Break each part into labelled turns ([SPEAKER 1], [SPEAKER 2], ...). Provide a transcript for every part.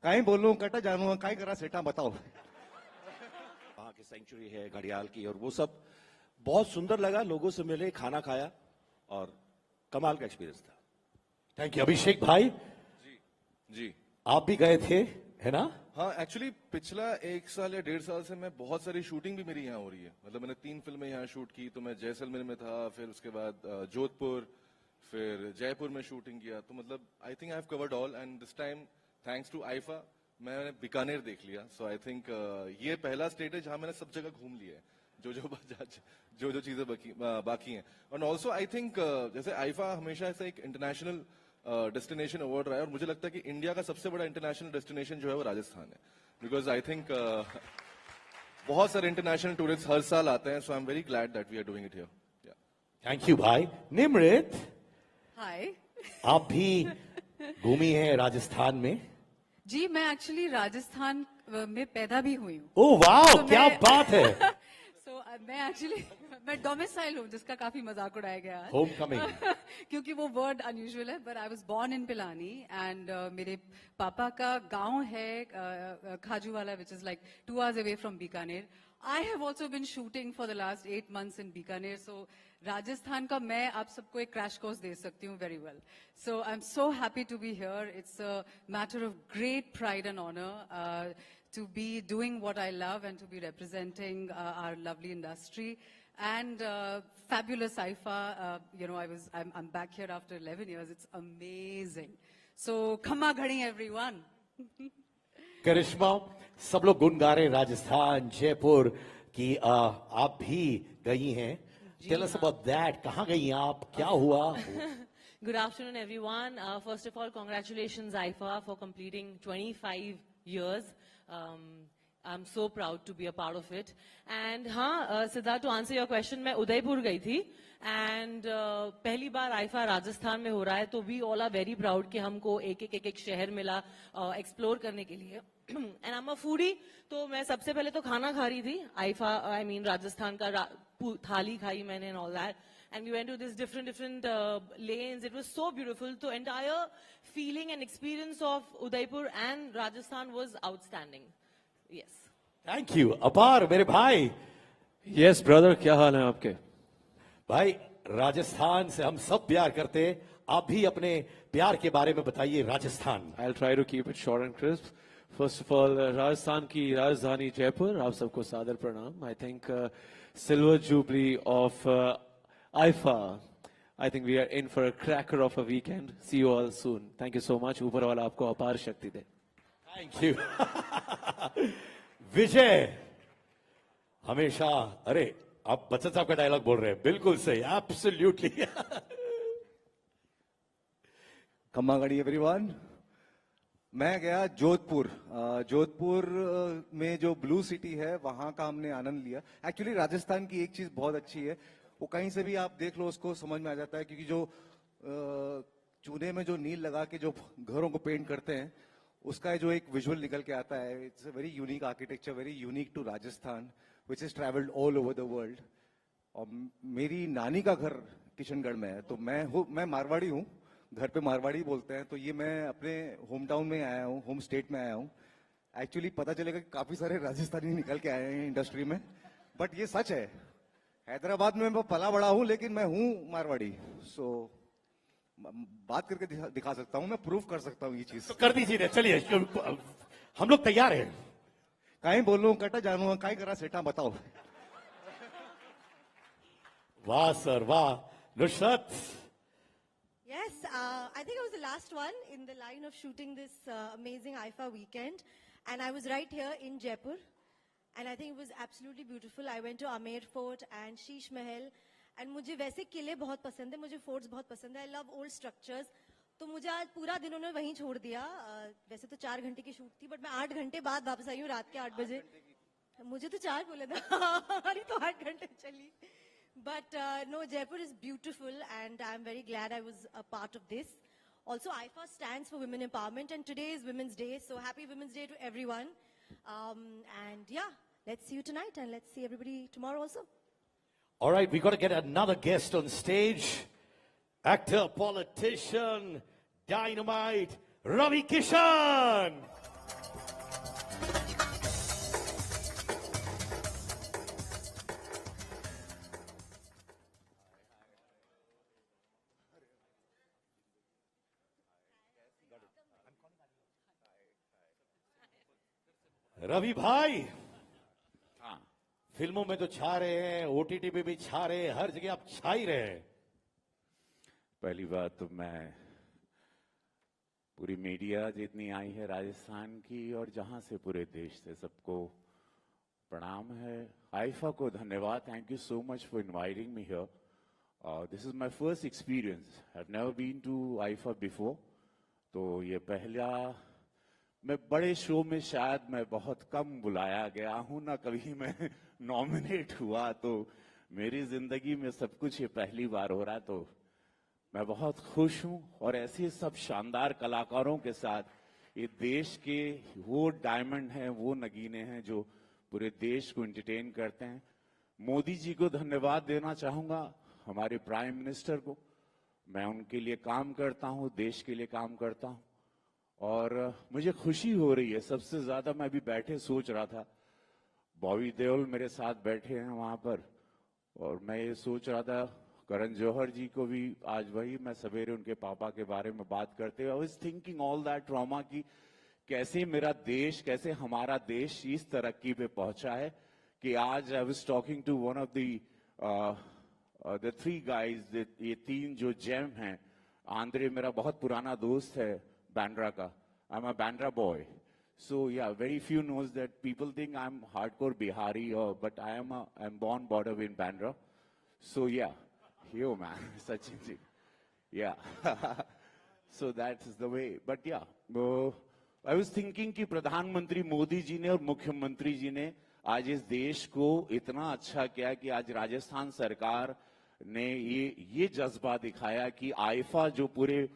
[SPEAKER 1] काई बोलूं कटा जानू काई करा सेटा बताओ।
[SPEAKER 2] वहाँ की सेंचुरी है घड़ियाल की और वो सब बहुत सुंदर लगा, लोगों से मिले, खाना खाया और कमाल का एक्सपीरियंस था।
[SPEAKER 3] Thank you. अभिषेक भाई
[SPEAKER 4] जी
[SPEAKER 3] आप भी गए थे है ना?
[SPEAKER 4] हाँ, एक्चुअली पिछला 1 साल या 1.5 साल से मैं बहुत सारी शूटिंग भी मेरी यहाँ हो रही है। मतलब मैंने 3 फिल्में यहाँ शूट की, तो मैं जैसलमेर में था, फिर उसके बाद जोधपुर, फिर जयपुर में शूटिंग किया। तो मतलब I think I have covered all and this time thanks to IIFA मैंने बीकानेर देख लिया। सो आई थिंक ये पहला स्टेट है जहां मैंने सब जगह घूम लिया है, जो चीजें बाकी हैं। और ऑल्सो आई थिंक जैसे आईफा हमेशा ऐसा एक इंटरनेशनल डेस्टिनेशन अवार्ड रहा है और मुझे लगता है कि इंडिया का सबसे बड़ा इंटरनेशनल डेस्टिनेशन जो है वो राजस्थान है। बिकॉज आई थिंक बहुत सारे इंटरनेशनल टूरिस्ट हर साल आते हैं। So I am very glad that we are doing it here.
[SPEAKER 3] Thank you भाई। निमृत
[SPEAKER 5] हाय
[SPEAKER 3] आप भी घूमी है राजस्थान में?
[SPEAKER 5] जी, मैं एक्चुअली राजस्थान में पैदा भी हुई हूँ।
[SPEAKER 3] ओ वाह,
[SPEAKER 5] तो
[SPEAKER 3] क्या
[SPEAKER 5] मैं-
[SPEAKER 3] बात है।
[SPEAKER 5] मैं एक्चुअली मैं डोमिसाइल हूँ, जिसका काफी मजाक उड़ाया गया है।
[SPEAKER 3] Home coming.
[SPEAKER 5] क्योंकि वो वर्ड अनयूजुअल है, but I was born in Pilani and मेरे पापा का गांव है Khajuwala, which is like 2 hours away from Bikaner. I have also been shooting for the last 8 months in Bikaner, so Rajasthan का मैं आप सबको एक क्रैश कोर्स दे सकती हूँ very well. So I am so happy to be here. It's a matter of great pride and honour to be doing what I love and to be representing our lovely industry and fabulous IFA. I'm back here after 11 years. It's amazing. So, Khamma Ghadi everyone.
[SPEAKER 3] करिश्मा, सब लोग गुन गा रहे हैं राजस्थान जयपुर की, आप भी गई हैं। Tell us about that. कहाँ गई आप, क्या हुआ?
[SPEAKER 6] Good afternoon, everyone. First of all, congratulations, IFA, for completing 25 years. I'm so proud to be a part of it. And हाँ, Siddharth, to answer your question, मैं उदयपुर गई थी and पहली बार आईफा राजस्थान में हो रहा है, तो we all are very proud कि हमको एक शहर मिला एक्सप्लोर करने के लिए। And I'm a foodie, तो मैं सबसे पहले तो खाना खा रही थी आईफा, I mean राजस्थान का थाली खाई मैंने and all that. And we went to this different lanes. It was so beautiful. The entire feeling and experience of Udaipur and Rajasthan was outstanding. Yes.
[SPEAKER 3] Thank you. अपार मेरे भाई।
[SPEAKER 7] Yes brother, क्या हाल है आपके?
[SPEAKER 3] भाई, राजस्थान से हम सब प्यार करते हैं, आप भी अपने प्यार के बारे में बताइए Rajasthan.
[SPEAKER 7] I'll try to keep it short and crisp. First of all, Rajasthan की राजधानी जयपुर, आप सबको सादर प्रणाम। I think silver jubilee of IFA. I think we are in for a cracker of a weekend. See you all soon. Thank you so much. ऊपर वाला आपको अपार शक्ति दे।
[SPEAKER 3] Thank you. विजय, हमेशा, अरे आप बच्चन साहब का डायलॉग बोल रहे हैं, बिल्कुल सही, एब्सोल्युटली।
[SPEAKER 1] खम्मा गढ़ी एवरीवन। मैं गया जोधपुर में जो ब्लू सिटी है वहां का हमने आनंद लिया। एक्चुअली राजस्थान की एक चीज बहुत अच्छी है, वो कहीं से भी आप देख लो उसको समझ में आ जाता है, क्योंकि जो चूने में जो नील लगा के जो घरों को पेंट करते हैं उसका जो एक विजुअल निकल के आता है। It's a very unique architecture, very unique to Rajasthan, which is travelled all over the world. और मेरी नानी का घर किशनगढ़ में है, तो मैं मारवाड़ी हूँ, घर पे मारवाड़ी बोलते हैं, तो ये मैं अपने होम टाउन में आया हूँ, होम स्टेट में आया हूँ। एक्चुअली पता चलेगा कि काफी सारे राजस्थानी निकल के आए हैं इंडस्ट्री में, बट ये सच है। हैदराबाद में मैं पला बड़ा हूं, लेकिन मैं हूं मारवाड़ी। सो बात करके दिखा सकता हूं, मैं प्रूफ कर सकता हूं ये चीज।
[SPEAKER 3] तो कर दीजिए, चलिए, हम लोग तैयार हैं।
[SPEAKER 1] काई बोलूं कटा जानू काई करा सेटा बताओ।
[SPEAKER 3] वाह सर, वाह। Nusrat.
[SPEAKER 8] Yes, I think I was the last one in the line of shooting this amazing IFA weekend, and I was right here in Jaipur, and I think it was absolutely beautiful. I went to Amer Fort and Sheesh Mahal, and मुझे वैसे किले बहुत पसंद है, मुझे forts बहुत पसंद है. I love old structures. तो मुझे आज पूरा दिन उन्होंने वहीं छोड़ दिया। वैसे तो 4 घंटे की शूट थी, बट मैं 8 घंटे बाद वापस आई हूँ, रात के 8 बजे। मुझे तो 4 बोले था, हमारी तो 8 घंटे चली। But no, Jaipur is beautiful, and I'm very glad I was a part of this. Also, IFA stands for Women Empowerment, and today is Women's Day, so happy Women's Day to everyone. And yeah, let's see you tonight, and let's see everybody tomorrow also.
[SPEAKER 3] All right, we got to get another guest on stage. Actor, politician, dynamite, Ravi Kishan. Ravi भाई,
[SPEAKER 2] हाँ,
[SPEAKER 3] फिल्मों में तो छा रहे हैं, OTT पे भी छा रहे हैं, हर जगह आप छा ही रहे हैं।
[SPEAKER 9] पहली बात तो मैं पूरी मीडिया जितनी आई है राजस्थान की और जहां से पूरे देश से सबको प्रणाम है। आईफा को धन्यवाद, thank you so much for inviting me here. This is my first experience, I have never been to IIFA before. तो ये पहला, मैं बड़े शो में शायद मैं बहुत कम बुलाया गया हूं ना, कभी मैं नॉमिनेट हुआ, तो मेरी जिंदगी में सब कुछ ये पहली बार हो रहा है, तो मैं बहुत खुश हूं। और ऐसे सब शानदार कलाकारों के साथ, ये देश के वो डायमंड हैं, वो नगीने हैं जो पूरे देश को एंटरटेन करते हैं। मोदी जी को धन्यवाद देना चाहूंगा, हमारे प्राइम मिनिस्टर को। मैं उनके लिए काम करता हूं, देश के लिए काम करता हूं, और मुझे खुशी हो रही है। सबसे ज्यादा मैं अभी बैठे सोच रहा था, बॉबी देओल मेरे साथ बैठे हैं वहां पर, और मैं ये सोच रहा था करण जौहर जी को भी आज वही मैं सवेरे उनके पापा के बारे में बात करते हुए, I was thinking all that trauma की कैसे मेरा देश, कैसे हमारा देश इस तरक्की पे पहुंचा है कि आज I was talking to one of the three guys, ये तीन जो जेम हैं। आंद्रे मेरा बहुत पुराना दोस्त है बैंड्रा का, I am a Bandra boy, so yeah, very few knows that people think I'm hardcore Bihari, but I am born border in Bandra. So yeah, yo man, Sachin ji, yeah. So that is the way. But yeah, I was thinking कि प्रधानमंत्री मोदी जी ने और मुख्यमंत्री जी ने आज इस देश को इतना अच्छा किया कि आज राजस्थान सरकार ने ये जज्बा दिखाया कि आईफा जो पूरे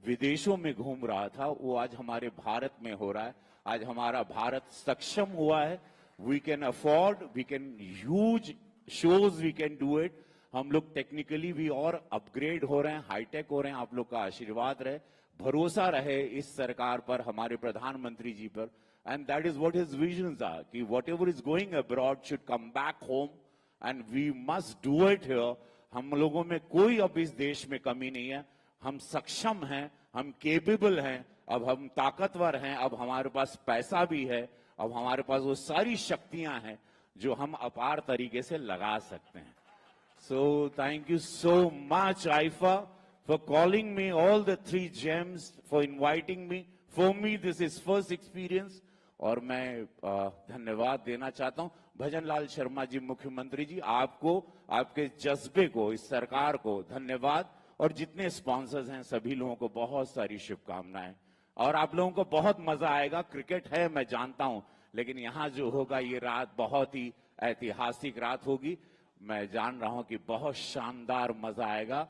[SPEAKER 9] विदेशों में घूम रहा था वो आज हमारे भारत में हो रहा है। आज हमारा भारत सक्षम हुआ है, we can afford, we can huge shows, we can do it. हम लोग टेक्निकली भी और अपग्रेड हो रहे हैं, हाईटेक हो रहे हैं। आप लोग का आशीर्वाद रहे, भरोसा रहे इस सरकार पर, हमारे प्रधानमंत्री जी पर, and that is what his visions are कि whatever is going abroad should come back home and we must do it here. हम लोगों में कोई अब इस देश में कमी नहीं है, हम सक्षम हैं, हम केपेबल हैं, अब हम ताकतवर हैं, अब हमारे पास पैसा भी है, अब हमारे पास वो सारी शक्तियां हैं जो हम अपार तरीके से लगा सकते हैं। So thank you so much IIFA for calling me, all the three James, for inviting me. For me this is first experience, और मैं धन्यवाद देना चाहता हूं भजन लाल शर्मा जी, मुख्यमंत्री जी, आपको, आपके जज्बे को, इस सरकार को धन्यवाद, और जितने स्पॉन्सर्स हैं सभी लोगों को बहुत सारी शुभकामनाएं। और आप लोगों को बहुत मजा आएगा। क्रिकेट है मैं जानता हूं, लेकिन यहां जो होगा ये रात बहुत ही ऐतिहासिक रात होगी। मैं जान रहा हूं कि बहुत शानदार मजा आएगा।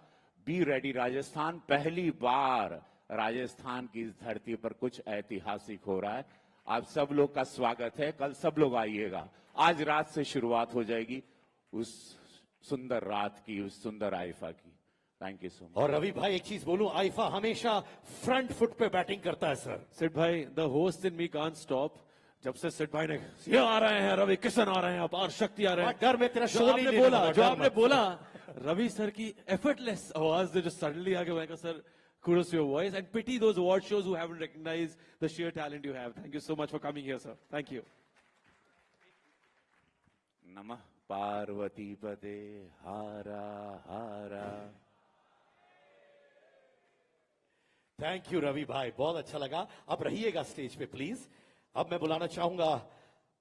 [SPEAKER 9] बी रेडी राजस्थान, पहली बार राजस्थान की इस धरती पर कुछ ऐतिहासिक हो रहा है। आप सब लोग का स्वागत है, कल सब लोग आइएगा। आज रात से शुरुआत हो जाएगी उस सुंदर रात की, उस सुंदर आईफा की। Thank you so much.
[SPEAKER 3] और रवि भाई एक चीज बोलूं, आईफा हमेशा फ्रंट फुट पे बैटिंग करता है सर।
[SPEAKER 7] सिड भाई, the host in me can't stop. जब से सिड भाई ने ये आ रहे हैं, रवि किशन आ रहे हैं, अपार शक्ति आ रहे हैं,
[SPEAKER 3] डर में तेरा
[SPEAKER 7] जो
[SPEAKER 3] शो नहीं
[SPEAKER 7] आपने
[SPEAKER 3] लेने
[SPEAKER 7] बोला,
[SPEAKER 3] वाला,
[SPEAKER 7] जो
[SPEAKER 3] डर
[SPEAKER 7] आपने
[SPEAKER 3] मत।
[SPEAKER 7] बोला रवि सर की एफर्टलेस आवाज जो सडनली आके मैंने कहा sir kudos to your voice and pity those award shows who haven't recognized the sheer talent you have. Thank you so much for coming here, sir. Thank you.
[SPEAKER 9] नमः पार्वती पते हारा हारा।
[SPEAKER 3] थैंक यू रवि भाई, बहुत अच्छा लगा। अब रहिएगा स्टेज पे प्लीज। अब मैं बुलाना चाहूंगा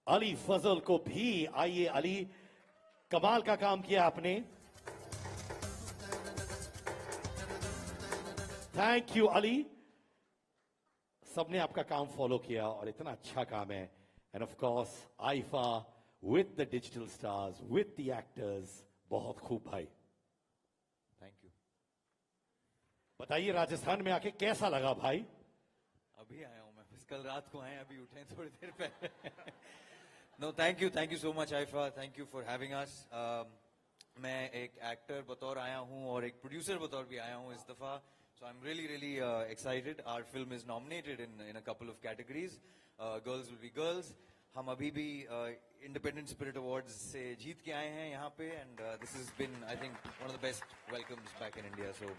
[SPEAKER 3] अली फजल को भी। आइए अली, कमाल का काम किया आपने। Thank you Ali. सबने आपका काम फॉलो किया और इतना अच्छा काम है। End of course IIFA with the digital stars, with the actors, बहुत खूब भाई।
[SPEAKER 10] Thank you.
[SPEAKER 3] बताइए राजस्थान में आके कैसा लगा भाई?
[SPEAKER 10] अभी आया हूं मैं, बस कल रात को आए, अभी उठे थोड़ी देर पहले। No thank you so much IIFA, thank you for having us. मैं एक एक्टर बतौर आया हूं और एक प्रोड्यूसर बतौर भी आया हूं इस दफा। So I'm really excited. Our film is nominated in a couple of categories. Girls will be girls. हम अभी भी Independent Spirit Awards से जीत के आए हैं यहाँ पे, and this has been, I think, one of the best welcomes back in India. So